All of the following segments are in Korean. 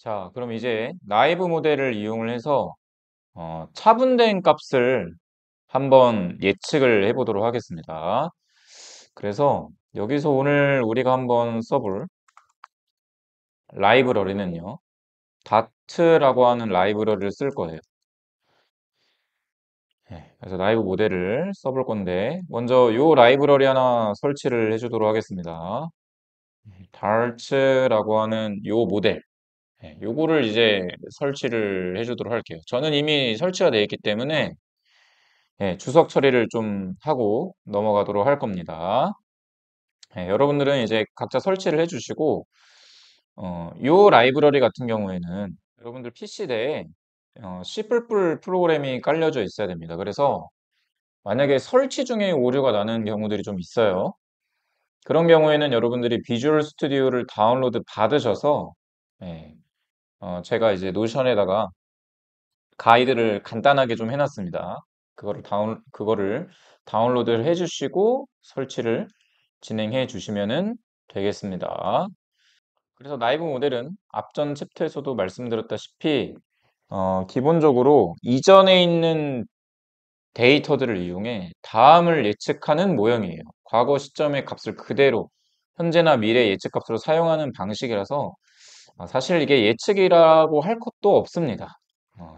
자, 그럼 이제 나이브 모델을 이용을 해서 차분된 값을 한번 예측을 해보도록 하겠습니다. 그래서 여기서 오늘 우리가 한번 써볼 라이브러리는요. 다트라고 하는 라이브러리를 쓸 거예요. 네, 그래서 나이브 모델을 써볼 건데 먼저 요 라이브러리 하나 설치를 해주도록 하겠습니다. 다트라고 하는 요 모델 요거를 이제 설치를 해주도록 할게요. 저는 이미 설치가 되어 있기 때문에 주석 처리를 좀 하고 넘어가도록 할 겁니다. 여러분들은 이제 각자 설치를 해주시고 요 라이브러리 같은 경우에는 여러분들 PC대에 C++ 프로그램이 깔려져 있어야 됩니다. 그래서 만약에 설치 중에 오류가 나는 경우들이 좀 있어요. 그런 경우에는 여러분들이 비주얼 스튜디오를 다운로드 받으셔서 예, 제가 이제 노션에다가 가이드를 간단하게 좀 해놨습니다. 그거를 다운로드를 해주시고 설치를 진행해 주시면 되겠습니다. 그래서 나이브 모델은 앞전 챕터에서도 말씀드렸다시피 기본적으로 이전에 있는 데이터들을 이용해 다음을 예측하는 모형이에요. 과거 시점의 값을 그대로 현재나 미래 예측값으로 사용하는 방식이라서 사실 이게 예측이라고 할 것도 없습니다.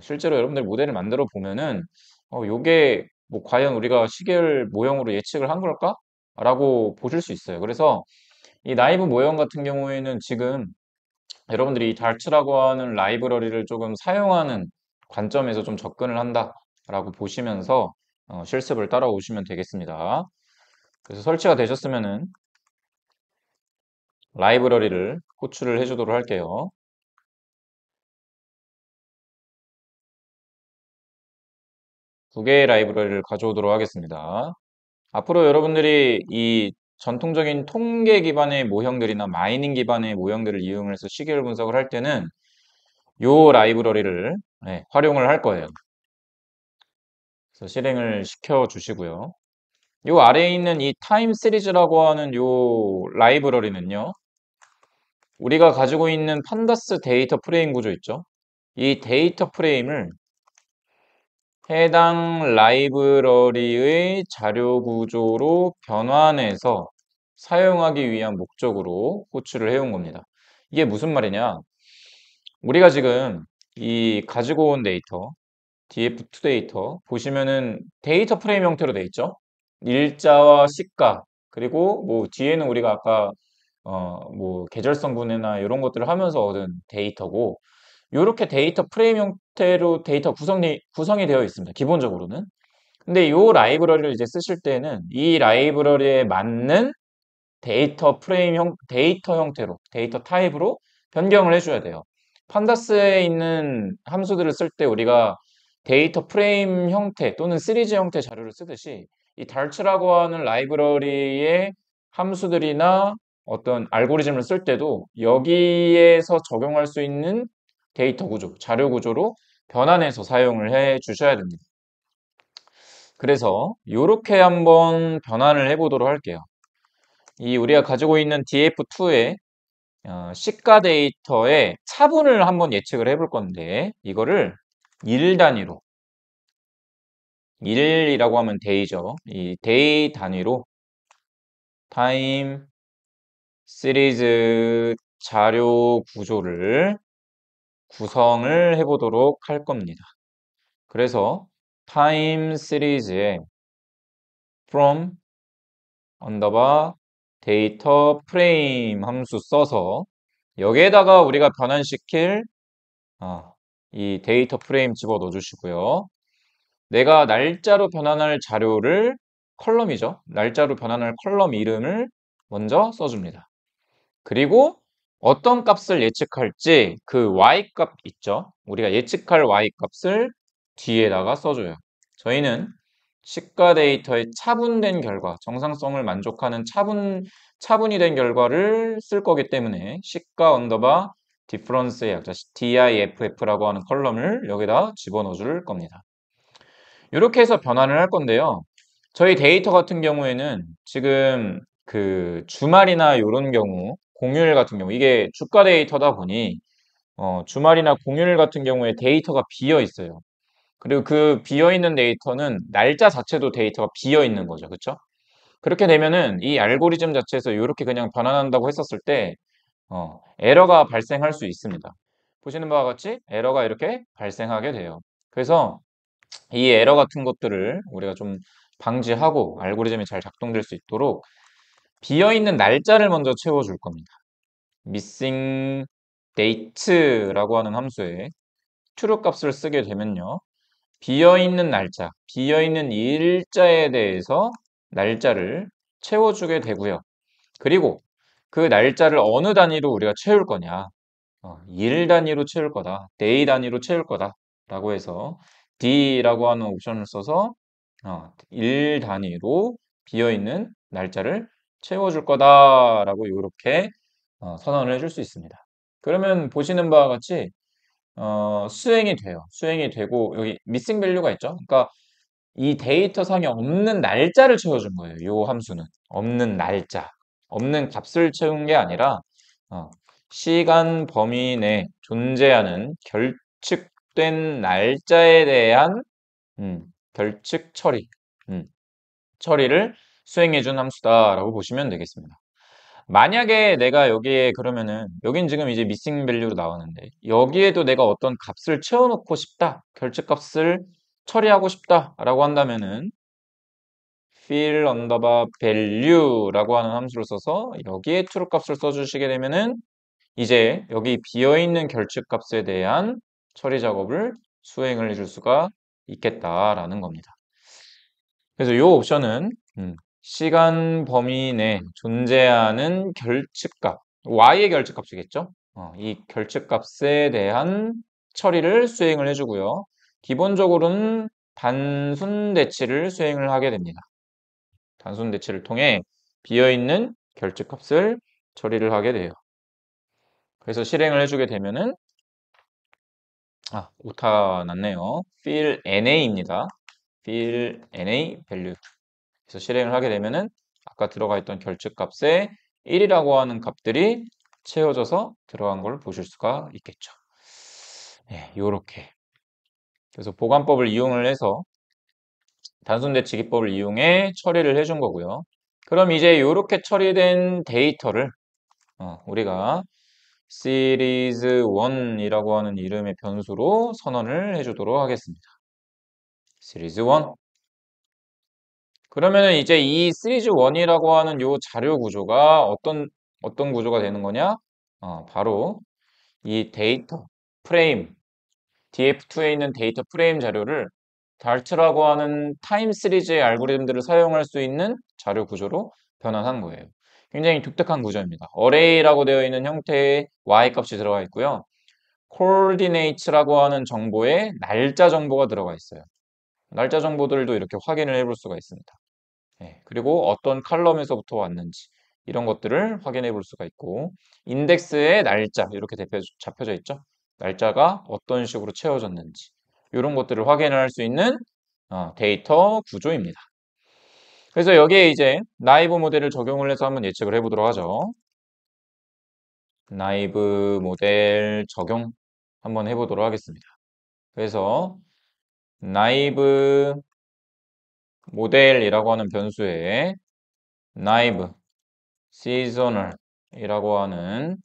실제로 여러분들 모델을 만들어 보면은 요게 뭐 과연 우리가 시계열 모형으로 예측을 한 걸까? 라고 보실 수 있어요. 그래서 이 나이브 모형 같은 경우에는 지금 여러분들이 이 달츠라고 하는 라이브러리를 조금 사용하는 관점에서 좀 접근을 한다라고 보시면서 실습을 따라오시면 되겠습니다. 그래서 설치가 되셨으면은 라이브러리를 호출을 해주도록 할게요. 두 개의 라이브러리를 가져오도록 하겠습니다. 앞으로 여러분들이 이 전통적인 통계 기반의 모형들이나 마이닝 기반의 모형들을 이용해서 시계열 분석을 할 때는 요 라이브러리를 활용을 할 거예요. 그래서 실행을 시켜 주시고요. 요 아래에 있는 이 타임 시리즈라고 하는 요 라이브러리는요. 우리가 가지고 있는 판다스 데이터 프레임 구조 있죠? 이 데이터 프레임을 해당 라이브러리의 자료 구조로 변환해서 사용하기 위한 목적으로 호출을 해온 겁니다. 이게 무슨 말이냐? 우리가 지금 이 가지고 온 데이터, df2 데이터 보시면은 데이터 프레임 형태로 돼 있죠? 일자와 시가 그리고 뭐 뒤에는 우리가 아까 뭐 계절성 분해나 이런 것들을 하면서 얻은 데이터고 이렇게 데이터 프레임 형태로 데이터 구성이 되어 있습니다. 기본적으로는. 근데 이 라이브러리를 이제 쓰실 때는 이 라이브러리에 맞는 데이터 형태로, 데이터 타입으로 변경을 해줘야 돼요. 판다스에 있는 함수들을 쓸 때 우리가 데이터 프레임 형태 또는 시리즈 형태 자료를 쓰듯이 이 달츠라고 하는 라이브러리의 함수들이나 어떤 알고리즘을 쓸 때도 여기에서 적용할 수 있는 데이터 구조, 자료 구조로 변환해서 사용을 해 주셔야 됩니다. 그래서 이렇게 한번 변환을 해보도록 할게요. 이 우리가 가지고 있는 df2의 시가 데이터의 차분을 한번 예측을 해볼 건데 이거를 1 단위로 1이라고 하면 데이죠. 이 데이 단위로 타임 시리즈 자료 구조를 구성을 해보도록 할 겁니다. 그래서 타임 시리즈에 from 언더바 데이터 프레임 함수 써서 여기에다가 우리가 변환시킬 이 데이터 프레임 집어 넣어 주시고요. 내가 날짜로 변환할 자료를 컬럼이죠. 날짜로 변환할 컬럼 이름을 먼저 써줍니다. 그리고 어떤 값을 예측할지 그 y값 있죠. 우리가 예측할 y값을 뒤에다가 써줘요. 저희는 시가 데이터의 차분된 결과, 정상성을 만족하는 차분이 된 결과를 쓸 거기 때문에 시가 언더바 디퍼런스의 약자 DIFF라고 하는 컬럼을 여기다 집어넣어 줄 겁니다. 이렇게 해서 변환을 할 건데요. 저희 데이터 같은 경우에는 지금 그 주말이나 이런 경우, 공휴일 같은 경우 이게 주가 데이터다 보니 주말이나 공휴일 같은 경우에 데이터가 비어 있어요. 그리고 그 비어 있는 데이터는 날짜 자체도 데이터가 비어 있는 거죠. 그쵸? 그렇게 되면은 이 알고리즘 자체에서 이렇게 그냥 변환한다고 했었을 때, 에러가 발생할 수 있습니다. 보시는 바와 같이 에러가 이렇게 발생하게 돼요. 그래서 이 에러 같은 것들을 우리가 좀 방지하고 알고리즘이 잘 작동될 수 있도록 비어있는 날짜를 먼저 채워줄 겁니다. missing date라고 하는 함수에 true 값을 쓰게 되면요. 비어있는 날짜, 비어있는 일자에 대해서 날짜를 채워주게 되고요. 그리고 그 날짜를 어느 단위로 우리가 채울 거냐. 일 단위로 채울 거다. day 단위로 채울 거다. 라고 해서 D라고 하는 옵션을 써서 일 단위로 비어있는 날짜를 채워줄 거다라고 이렇게 선언을 해줄 수 있습니다. 그러면 보시는 바와 같이 수행이 돼요. 수행이 되고 여기 미싱 밸류가 있죠. 그러니까 이 데이터 상에 없는 날짜를 채워준 거예요. 이 함수는 없는 날짜, 없는 값을 채운 게 아니라 어, 시간 범위 내 존재하는 결측된 날짜에 대한 결측 처리, 음, 처리를 수행해준 함수다라고 보시면 되겠습니다. 만약에 내가 여기에 그러면은 여긴 지금 이제 미싱 밸류로 나오는데 여기에도 내가 어떤 값을 채워놓고 싶다, 결측값을 처리하고 싶다라고 한다면은 fill underbar value라고 하는 함수를 써서 여기에 true 값을 써주시게 되면은 이제 여기 비어있는 결측값에 대한 처리 작업을 수행을 해줄 수가 있겠다라는 겁니다. 그래서 이 옵션은 시간 범위 내 존재하는 결측값, y의 결측값이겠죠? 이 결측값에 대한 처리를 수행을 해주고요. 기본적으로는 단순 대치를 수행을 하게 됩니다. 단순 대치를 통해 비어있는 결측값을 처리를 하게 돼요. 그래서 실행을 해주게 되면은 오타 났네요. fill NA입니다. fill NA value. 그래서 실행을 하게 되면은 아까 들어가 있던 결측값에 1이라고 하는 값들이 채워져서 들어간 걸 보실 수가 있겠죠. 네, 요렇게. 그래서 보관법을 이용을 해서 단순 대치기법을 이용해 처리를 해준 거고요. 그럼 이제 이렇게 처리된 데이터를 우리가 series 1이라고 하는 이름의 변수로 선언을 해주도록 하겠습니다. series 1. 그러면은 이제 이 시리즈 1이라고 하는 요 자료 구조가 어떤 구조가 되는 거냐? 바로 이 데이터 프레임, df2에 있는 데이터 프레임 자료를 달트라고 하는 타임 시리즈의 알고리즘들을 사용할 수 있는 자료 구조로 변환한 거예요. 굉장히 독특한 구조입니다. array라고 되어 있는 형태의 y 값이 들어가 있고요. coordinates라고 하는 정보에 날짜 정보가 들어가 있어요. 날짜 정보들도 이렇게 확인을 해볼 수가 있습니다. 그리고 어떤 칼럼에서부터 왔는지 이런 것들을 확인해 볼 수가 있고 인덱스의 날짜 이렇게 잡혀져 있죠. 날짜가 어떤 식으로 채워졌는지 이런 것들을 확인할 수 있는 데이터 구조입니다. 그래서 여기에 이제 나이브 모델을 적용을 해서 한번 예측을 해보도록 하죠. 나이브 모델 적용 한번 해보도록 하겠습니다. 그래서 나이브 모델이라고 하는 변수에 나이브 seasonal이라고 하는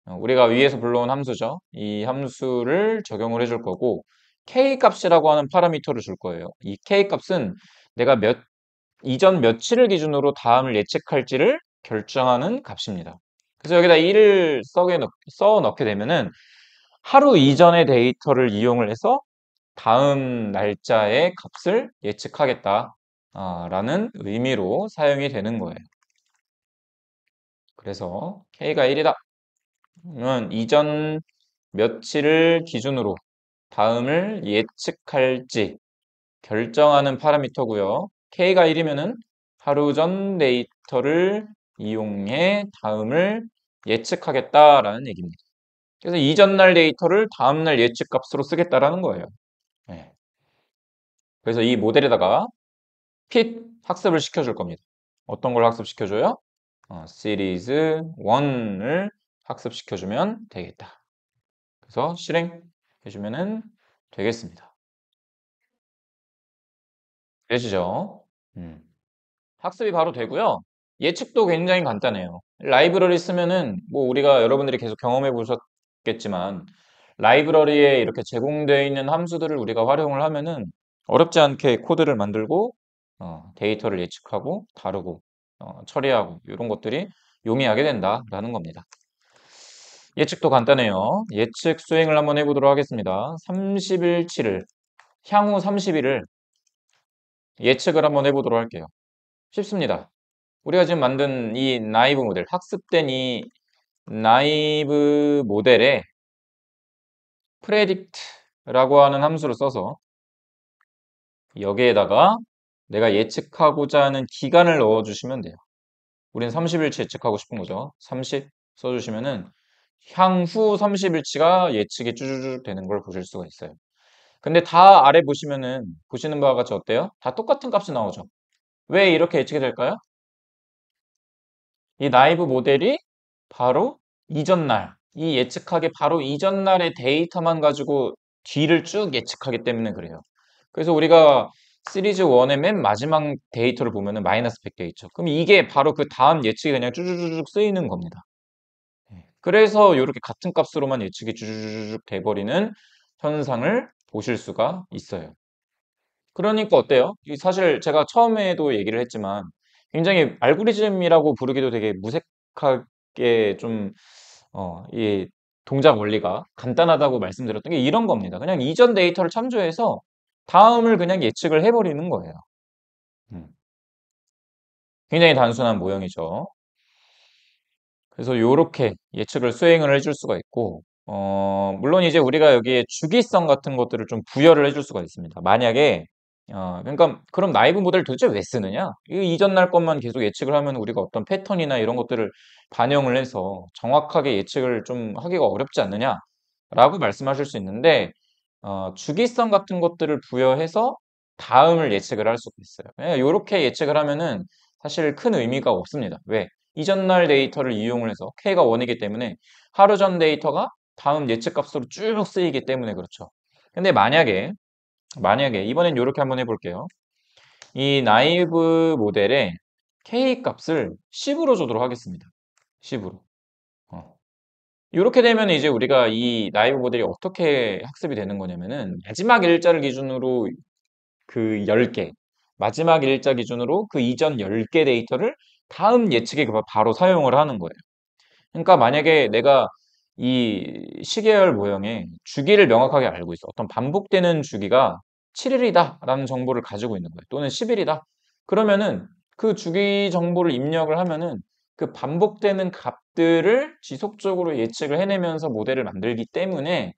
우리가 위에서 불러온 함수죠. 이 함수를 적용을 해줄 거고 k 값이라고 하는 파라미터를 줄 거예요. 이 k 값은 내가 이전 며칠을 기준으로 다음을 예측할지를 결정하는 값입니다. 그래서 여기다 1을 써 넣게 되면은 하루 이전의 데이터를 이용을 해서 다음 날짜의 값을 예측하겠다 라는 의미로 사용이 되는 거예요. 그래서 k가 1이다. 는 이전 며칠을 기준으로 다음을 예측할지 결정하는 파라미터고요. k가 1이면은 하루 전 데이터를 이용해 다음을 예측하겠다라는 얘기입니다. 그래서 이전 날 데이터를 다음 날 예측 값으로 쓰겠다라는 거예요. 네. 그래서 이 모델에다가 fit 학습을 시켜줄 겁니다. 어떤 걸 학습시켜줘요? 시리즈 1을 학습시켜주면 되겠다. 그래서 실행해주면은 되겠습니다. 되시죠? 음. 학습이 바로 되고요. 예측도 굉장히 간단해요. 라이브러리 쓰면은 뭐 우리가 여러분들이 계속 경험해 보셨겠지만 라이브러리에 이렇게 제공되어 있는 함수들을 우리가 활용을 하면은 어렵지 않게 코드를 만들고 데이터를 예측하고 다루고 처리하고 이런 것들이 용이하게 된다라는 겁니다. 예측도 간단해요. 예측 수행을 한번 해보도록 하겠습니다. 30일치를 향후 30일을 예측을 한번 해보도록 할게요. 쉽습니다. 우리가 지금 만든 이 나이브 모델, 학습된 이 나이브 모델에 predict라고 하는 함수를 써서 여기에다가 내가 예측하고자 하는 기간을 넣어주시면 돼요. 우린 30일치 예측하고 싶은 거죠. 30 써주시면은 향후 30일치가 예측이 쭈쭈쭈 되는 걸 보실 수가 있어요. 근데 다 아래 보시면은 보시는 바와 같이 어때요? 다 똑같은 값이 나오죠. 왜 이렇게 예측이 될까요? 이 나이브 모델이 바로 이전 날, 이 예측하기 바로 이전 날의 데이터만 가지고 뒤를 쭉 예측하기 때문에 그래요. 그래서 우리가 시리즈 1의 맨 마지막 데이터를 보면은 마이너스 100돼 있죠. 그럼 이게 바로 그 다음 예측이 그냥 쭈쭈쭈쭉 쓰이는 겁니다. 그래서 이렇게 같은 값으로만 예측이 쭈쭈쭈쭉 돼버리는 현상을 보실 수가 있어요. 그러니까 어때요? 사실 제가 처음에도 얘기를 했지만 굉장히 알고리즘이라고 부르기도 되게 무색하게 좀, 이 동작 원리가 간단하다고 말씀드렸던 게 이런 겁니다. 그냥 이전 데이터를 참조해서 다음을 그냥 예측을 해버리는 거예요. 음, 굉장히 단순한 모형이죠. 그래서 이렇게 예측을 수행을 해줄 수가 있고, 물론 이제 우리가 여기에 주기성 같은 것들을 좀 부여를 해줄 수가 있습니다. 만약에, 그러니까 그럼 나이브 모델 도대체 왜 쓰느냐? 이 이전 날 것만 계속 예측을 하면 우리가 어떤 패턴이나 이런 것들을 반영을 해서 정확하게 예측을 좀 하기가 어렵지 않느냐? 라고 말씀하실 수 있는데, 주기성 같은 것들을 부여해서 다음을 예측을 할 수가 있어요. 이렇게 예측을 하면은 사실 큰 의미가 없습니다. 왜? 이전 날 데이터를 이용을 해서 K가 1이기 때문에 하루 전 데이터가 다음 예측 값으로 쭉 쓰이기 때문에 그렇죠. 근데 만약에 이번엔 이렇게 한번 해볼게요. 이 나이브 모델에 K 값을 10으로 주도록 하겠습니다. 10으로. 이렇게 되면 이제 우리가 이 나이브 모델이 어떻게 학습이 되는 거냐면은 마지막 일자를 기준으로 그 10개, 마지막 일자 기준으로 그 이전 10개 데이터를 다음 예측에 바로 사용을 하는 거예요. 그러니까 만약에 내가 이 시계열 모형의 주기를 명확하게 알고 있어. 어떤 반복되는 주기가 7일이다 라는 정보를 가지고 있는 거예요. 또는 10일이다. 그러면은 그 주기 정보를 입력을 하면은 그 반복되는 값들을 지속적으로 예측을 해내면서 모델을 만들기 때문에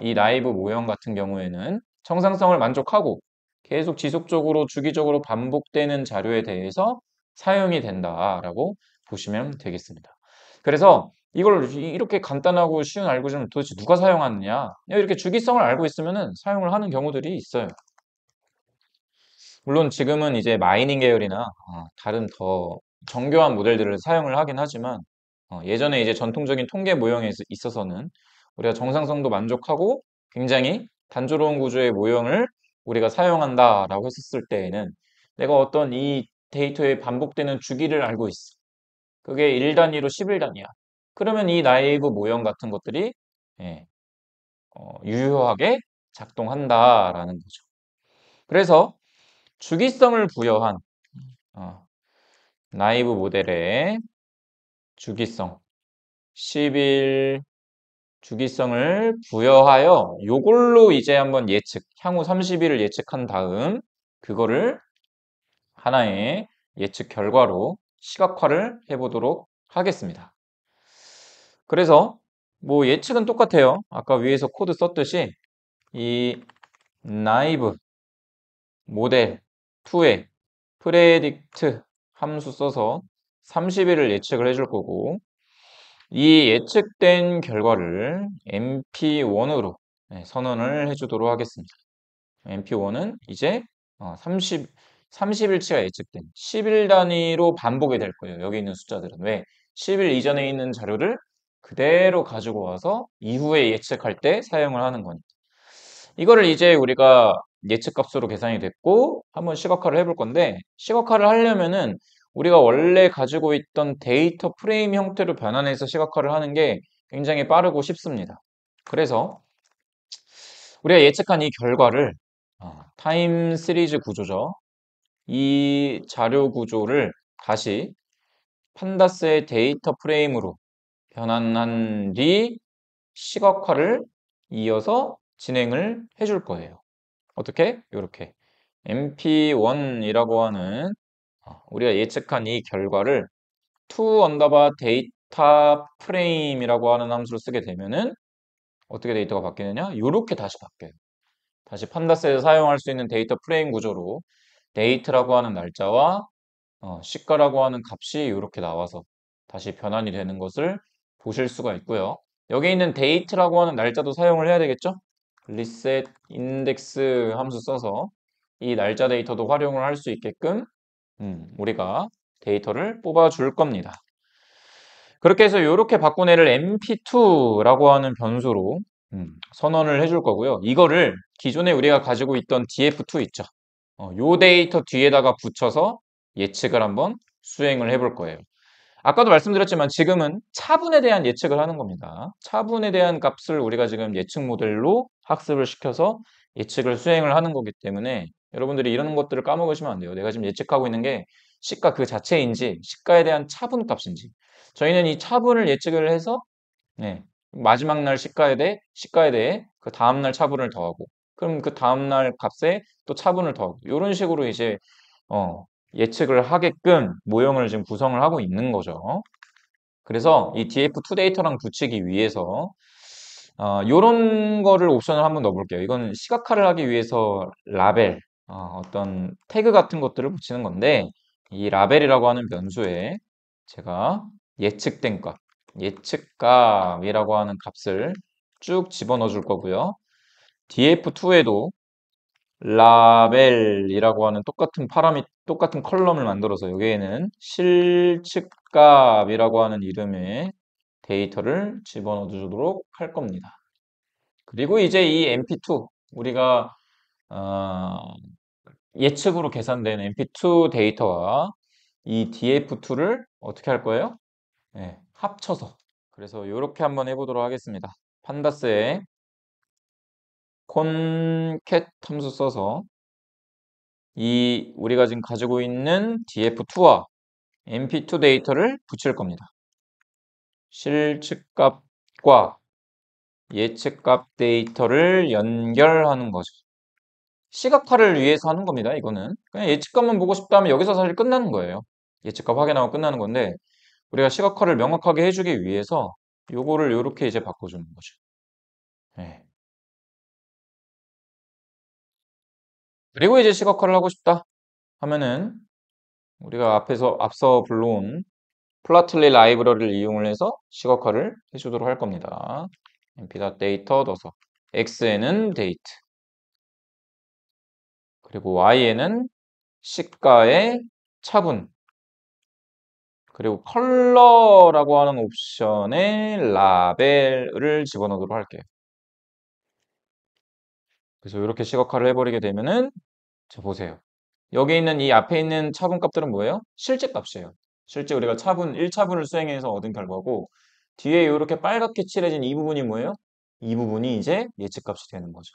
이 라이브 모형 같은 경우에는 정상성을 만족하고 계속 지속적으로 주기적으로 반복되는 자료에 대해서 사용이 된다라고 보시면 되겠습니다. 그래서 이걸 이렇게 간단하고 쉬운 알고리즘을 도대체 누가 사용하느냐? 이렇게 주기성을 알고 있으면 사용을 하는 경우들이 있어요. 물론 지금은 이제 마이닝 계열이나 다른 더 정교한 모델들을 사용을 하긴 하지만 예전에 이제 전통적인 통계 모형에 있어서는 우리가 정상성도 만족하고 굉장히 단조로운 구조의 모형을 우리가 사용한다라고 했었을 때에는 내가 어떤 이 데이터의 반복되는 주기를 알고 있어. 그게 1단위로 11단위야. 그러면 이 나이브 모형 같은 것들이 예, 유효하게 작동한다라는 거죠. 그래서 주기성을 부여한 어, 나이브 모델의 주기성 10일 주기성을 부여하여 요걸로 이제 한번 향후 30일을 예측한 다음 그거를 하나의 예측 결과로 시각화를 해보도록 하겠습니다. 그래서 뭐 예측은 똑같아요. 아까 위에서 코드 썼듯이 이 나이브 모델 2에 프레딕트 함수 써서 30일을 예측을 해줄 거고 이 예측된 결과를 MP1으로 선언을 해주도록 하겠습니다. MP1은 이제 30일치가 예측된 10일 단위로 반복이 될 거예요. 여기 있는 숫자들은. 왜? 10일 이전에 있는 자료를 그대로 가지고 와서 이후에 예측할 때 사용을 하는 거니까. 이거를 이제 우리가 예측값으로 계산이 됐고 한번 시각화를 해볼 건데 시각화를 하려면은 우리가 원래 가지고 있던 데이터 프레임 형태로 변환해서 시각화를 하는 게 굉장히 빠르고 쉽습니다. 그래서 우리가 예측한 이 결과를 타임 시리즈 구조죠. 이 자료 구조를 다시 판다스의 데이터 프레임으로 변환한 뒤 시각화를 이어서 진행을 해줄 거예요. 어떻게? 이렇게 mp1이라고 하는 우리가 예측한 이 결과를 to 언더바 데이터 프레임이라고 하는 함수를 쓰게 되면은 어떻게 데이터가 바뀌느냐? 이렇게 다시 바뀌어요. 다시 판다스에서 사용할 수 있는 데이터 프레임 구조로 데이트라고 하는 날짜와 시가라고 하는 값이 이렇게 나와서 다시 변환이 되는 것을 보실 수가 있고요. 여기 있는 date라고 하는 날짜도 사용을 해야 되겠죠? reset index 함수 써서 이 날짜 데이터도 활용을 할 수 있게끔 우리가 데이터를 뽑아줄 겁니다. 그렇게 해서 이렇게 바꾼 애를 mp2라고 하는 변수로 선언을 해줄 거고요. 이거를 기존에 우리가 가지고 있던 df2 있죠? 요 데이터 뒤에다가 붙여서 예측을 한번 수행을 해볼 거예요. 아까도 말씀드렸지만 지금은 차분에 대한 예측을 하는 겁니다. 차분에 대한 값을 우리가 지금 예측 모델로 학습을 시켜서 예측을 수행을 하는 거기 때문에 여러분들이 이런 것들을 까먹으시면 안 돼요. 내가 지금 예측하고 있는 게 시가 그 자체인지 시가에 대한 차분 값인지 저희는 이 차분을 예측을 해서 마지막 날 시가에 대해 그 다음날 차분을 더하고 그럼 그 다음날 값에 또 차분을 더하고 이런 식으로 이제 예측을 하게끔 모형을 지금 구성을 하고 있는 거죠. 그래서 이 df2 데이터랑 붙이기 위해서 이런 거를 옵션을 한번 넣어볼게요. 이건 시각화를 하기 위해서 라벨, 어떤 태그 같은 것들을 붙이는 건데 이 라벨이라고 하는 변수에 제가 예측된 값, 예측값이라고 하는 값을 쭉 집어넣어 줄 거고요. df2에도 라벨이라고 하는 똑같은 컬럼을 만들어서 여기에는 실측값이라고 하는 이름의 데이터를 집어넣어 주도록 할 겁니다. 그리고 이제 이 mp2 우리가 예측으로 계산된 mp2 데이터와 이 df2를 어떻게 할 거예요? 합쳐서 그래서 이렇게 한번 해보도록 하겠습니다. 판다스에 concat 함수 써서 이 우리가 지금 가지고 있는 df2와 mp2 데이터를 붙일 겁니다. 실측값과 예측값 데이터를 연결하는 거죠. 시각화를 위해서 하는 겁니다. 이거는 그냥 예측값만 보고 싶다면 여기서 사실 끝나는 거예요. 예측값 확인하고 끝나는 건데 우리가 시각화를 명확하게 해주기 위해서 요거를 이렇게 이제 바꿔주는 거죠. 네. 그리고 이제 시각화를 하고 싶다 하면은 우리가 앞서 불러온 플라틀리 라이브러리를 이용을 해서 시각화를 해주도록 할 겁니다. mp.data 넣어서 x에는 데이트 그리고 y에는 시가의 차분 그리고 컬러라고 하는 옵션에 라벨을 집어넣도록 할게요. 그래서 이렇게 시각화를 해버리게 되면은 자 보세요. 여기 있는 이 앞에 있는 차분 값들은 뭐예요? 실제 값이에요. 실제 우리가 1차분을 수행해서 얻은 결과고 뒤에 이렇게 빨갛게 칠해진 이 부분이 뭐예요? 이 부분이 이제 예측값이 되는 거죠.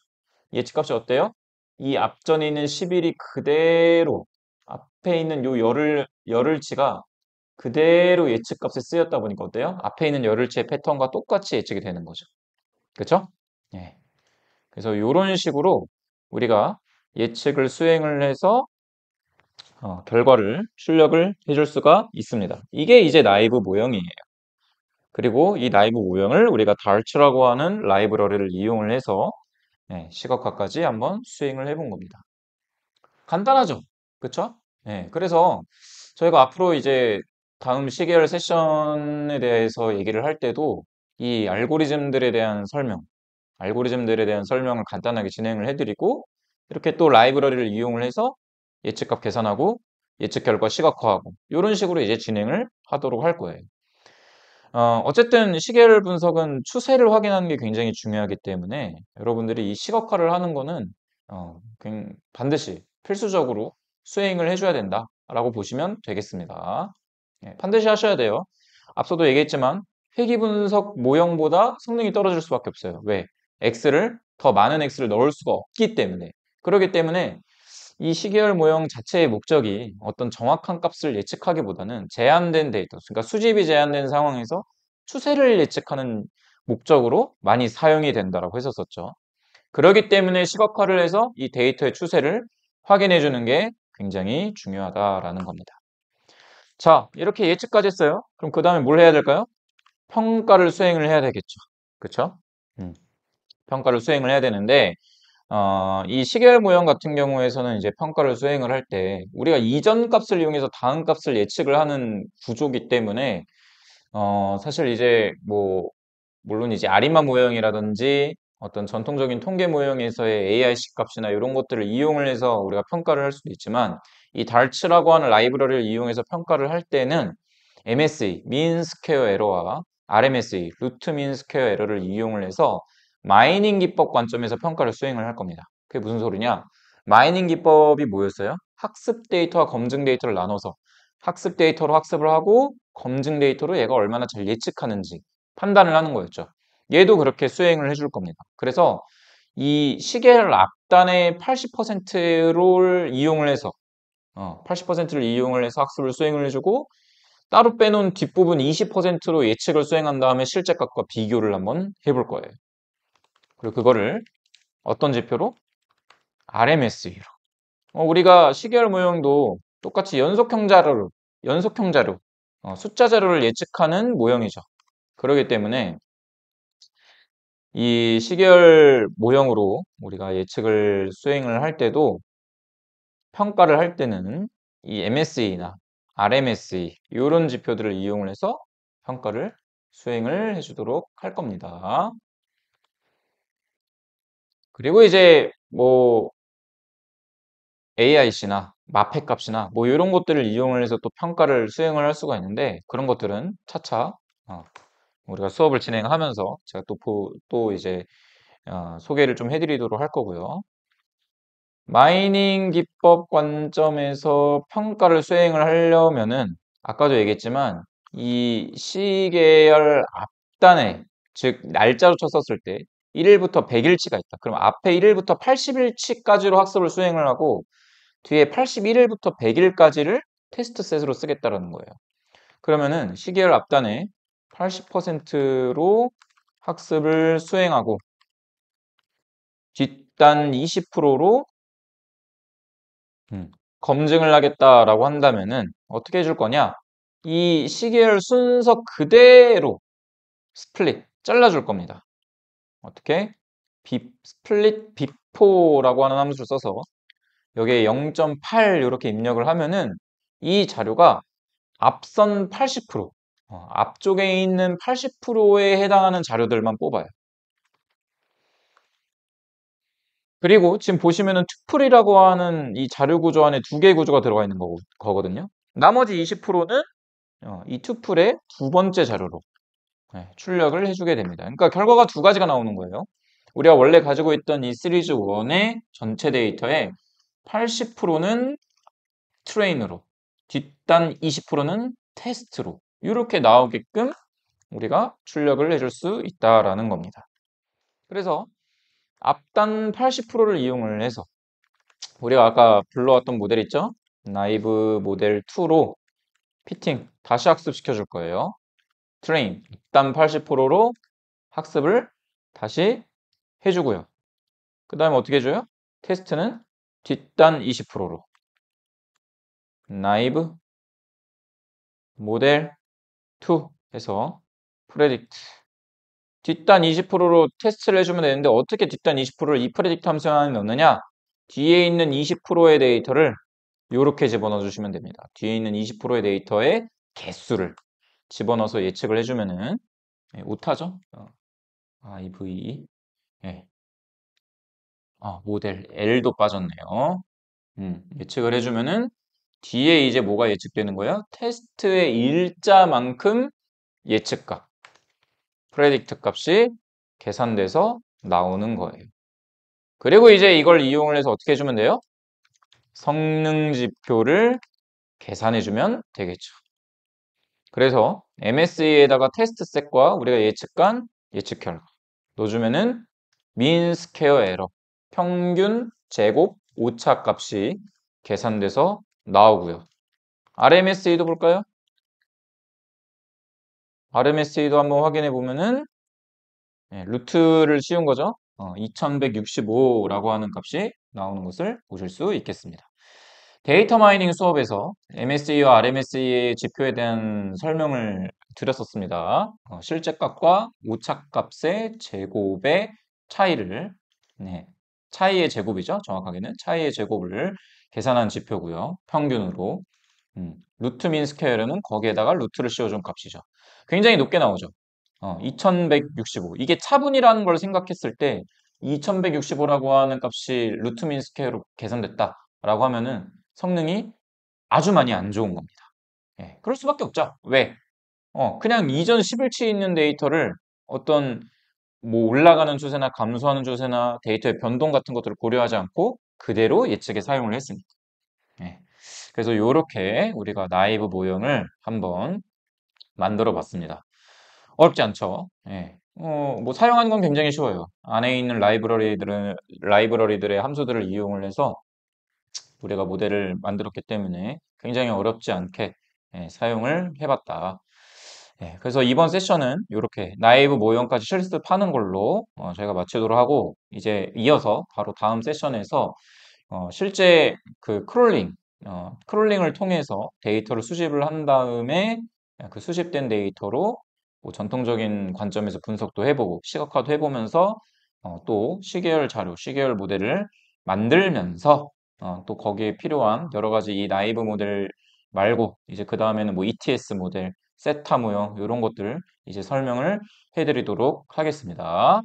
예측값이 어때요? 이 앞전에 있는 11이 그대로 앞에 있는 요 열흘치가 그대로 예측값에 쓰였다 보니까 어때요? 앞에 있는 열흘치의 패턴과 똑같이 예측이 되는 거죠. 그렇죠? 네. 그래서 이런 식으로 우리가 예측을 수행을 해서 결과를 출력을 해줄 수가 있습니다. 이게 이제 나이브 모형이에요. 그리고 이 나이브 모형을 우리가 Dart라고 하는 라이브러리를 이용을 해서 시각화까지 한번 수행을 해본 겁니다. 간단하죠? 그쵸? 그래서 저희가 앞으로 이제 다음 시계열 세션에 대해서 얘기를 할 때도 이 알고리즘들에 대한 설명을 간단하게 진행을 해드리고 이렇게 또 라이브러리를 이용을 해서 예측값 계산하고 예측 결과 시각화하고 이런 식으로 이제 진행을 하도록 할 거예요. 어쨌든 시계열 분석은 추세를 확인하는 게 굉장히 중요하기 때문에 여러분들이 이 시각화를 하는 거는 반드시 필수적으로 수행을 해줘야 된다라고 보시면 되겠습니다. 예, 반드시 하셔야 돼요. 앞서도 얘기했지만 회귀 분석 모형보다 성능이 떨어질 수밖에 없어요. 왜? 더 많은 X를 넣을 수가 없기 때문에. 그렇기 때문에 이 시계열 모형 자체의 목적이 어떤 정확한 값을 예측하기보다는 제한된 데이터, 그러니까 수집이 제한된 상황에서 추세를 예측하는 목적으로 많이 사용이 된다라고 했었었죠. 그렇기 때문에 시각화를 해서 이 데이터의 추세를 확인해 주는 게 굉장히 중요하다라는 겁니다. 자, 이렇게 예측까지 했어요. 그럼 그 다음에 뭘 해야 될까요? 평가를 수행을 해야 되겠죠. 그쵸? 평가를 수행을 해야 되는데, 이 시계열 모형 같은 경우에서는 이제 평가를 수행을 할 때 우리가 이전 값을 이용해서 다음 값을 예측을 하는 구조기 때문에 사실 이제 뭐 물론 이제 아리마 모형이라든지 어떤 전통적인 통계 모형에서의 AIC 값이나 이런 것들을 이용을 해서 우리가 평가를 할 수도 있지만 이 달츠라고 하는 라이브러리를 이용해서 평가를 할 때는 MSE, mean square error와 RMSE, root mean square error를 이용을 해서 마이닝 기법 관점에서 평가를 수행을 할 겁니다. 그게 무슨 소리냐? 마이닝 기법이 뭐였어요? 학습 데이터와 검증 데이터를 나눠서 학습 데이터로 학습을 하고 검증 데이터로 얘가 얼마나 잘 예측하는지 판단을 하는 거였죠. 얘도 그렇게 수행을 해줄 겁니다. 그래서 이 시계를 앞단의 80%를 이용을 해서 80%를 이용을 해서 학습을 수행을 해주고 따로 빼놓은 뒷부분 20%로 예측을 수행한 다음에 실제 값과 비교를 한번 해볼 거예요. 그리고 그거를 어떤 지표로? RMSE로. 우리가 시계열 모형도 똑같이 연속형 자료, 숫자 자료를 예측하는 모형이죠. 그렇기 때문에 이 시계열 모형으로 우리가 예측을 수행을 할 때도 평가를 할 때는 이 MSE나 RMSE 이런 지표들을 이용을 해서 평가를 수행을 해주도록 할 겁니다. 그리고 이제 뭐 AIC나 마페 값이나 뭐 이런 것들을 이용을 해서 또 평가를 수행을 할 수가 있는데 그런 것들은 차차 우리가 수업을 진행하면서 제가 또 이제 소개를 좀 해드리도록 할 거고요. 마이닝 기법 관점에서 평가를 수행을 하려면은 아까도 얘기했지만 이 시계열 앞단에 즉 날짜로 쳤었을 때 1일부터 100일치가 있다. 그럼 앞에 1일부터 80일치까지로 학습을 수행을 하고 뒤에 81일부터 100일까지를 테스트 셋으로 쓰겠다라는 거예요. 그러면은 시계열 앞단에 80%로 학습을 수행하고 뒷단 20%로 검증을 하겠다라고 한다면은 어떻게 해줄 거냐? 이 시계열 순서 그대로 스플릿 잘라줄 겁니다. 어떻게? 스플릿 비포라고 하는 함수를 써서 여기에 0.8 이렇게 입력을 하면은 이 자료가 앞선 80%, 앞쪽에 있는 80%에 해당하는 자료들만 뽑아요. 그리고 지금 보시면은 투플이라고 하는 이 자료 구조 안에 두 개의 구조가 들어가 있는 거거든요. 나머지 20%는 이 투플의 두 번째 자료로 출력을 해주게 됩니다. 그러니까 결과가 두 가지가 나오는 거예요. 우리가 원래 가지고 있던 이 시리즈 1의 전체 데이터의 80%는 트레인으로, 뒷단 20%는 테스트로 이렇게 나오게끔 우리가 출력을 해줄 수 있다라는 겁니다. 그래서 앞단 80%를 이용을 해서 우리가 아까 불러왔던 모델 있죠? 나이브 모델 2로 피팅 다시 학습시켜 줄 거예요. 트레인 앞단 80%로 학습을 다시 해주고요. 그 다음에 어떻게 해줘요? 테스트는 뒷단 20%로 나이브 모델 2 해서 프레딕트 뒷단 20%로 테스트를 해주면 되는데 어떻게 뒷단 20%를 이 프레딕트 함수 안에 넣느냐? 뒤에 있는 20%의 데이터를 이렇게 집어넣어 주시면 됩니다. 뒤에 있는 20%의 데이터의 개수를 집어넣어서 예측을 해주면은 오타죠? IV 예. 모델 L도 빠졌네요. 예측을 해주면은 뒤에 이제 뭐가 예측되는 거예요? 테스트의 일자만큼 예측값, 프레딕트 값이 계산돼서 나오는 거예요. 그리고 이제 이걸 이용을 해서 어떻게 해주면 돼요? 성능 지표를 계산해주면 되겠죠. 그래서 MSE에다가 테스트셋과 우리가 예측간, 예측 결과 넣어주면은 민 스퀘어 에러, 평균 제곱 오차 값이 계산돼서 나오고요. RMSE도 볼까요? RMSE도 한번 확인해 보면은 루트를 씌운 거죠. 2165라고 하는 값이 나오는 것을 보실 수 있겠습니다. 데이터 마이닝 수업에서 MSE와 RMSE의 지표에 대한 설명을 드렸었습니다. 실제 값과 오차 값의 제곱의 차이를, 차이의 제곱이죠. 정확하게는 차이의 제곱을 계산한 지표고요. 평균으로. 루트 민 스퀘어는 거기에다가 루트를 씌워준 값이죠. 굉장히 높게 나오죠. 2165. 이게 차분이라는 걸 생각했을 때 2165라고 하는 값이 루트 민 스퀘어로 계산됐다라고 하면은 성능이 아주 많이 안 좋은 겁니다. 예, 그럴 수밖에 없죠. 왜? 그냥 이전 10일치 있는 데이터를 어떤 뭐 올라가는 추세나 감소하는 추세나 데이터의 변동 같은 것들을 고려하지 않고 그대로 예측에 사용을 했습니다. 예. 그래서 이렇게 우리가 나이브 모형을 한번 만들어 봤습니다. 어렵지 않죠? 예. 뭐 사용하는 건 굉장히 쉬워요. 안에 있는 라이브러리들의 함수들을 이용을 해서 우리가 모델을 만들었기 때문에 굉장히 어렵지 않게 사용을 해봤다. 그래서 이번 세션은 이렇게 나이브 모형까지 실습하는 걸로 저희가 마치도록 하고 이제 이어서 바로 다음 세션에서 실제 그 크롤링을 통해서 데이터를 수집을 한 다음에 그 수집된 데이터로 뭐 전통적인 관점에서 분석도 해보고 시각화도 해보면서 또 시계열 자료, 시계열 모델을 만들면서 또 거기에 필요한 여러 가지 이 나이브 모델 말고 이제 그 다음에는 뭐 ETS 모델, 세타 모형 이런 것들 이제 설명을 해드리도록 하겠습니다.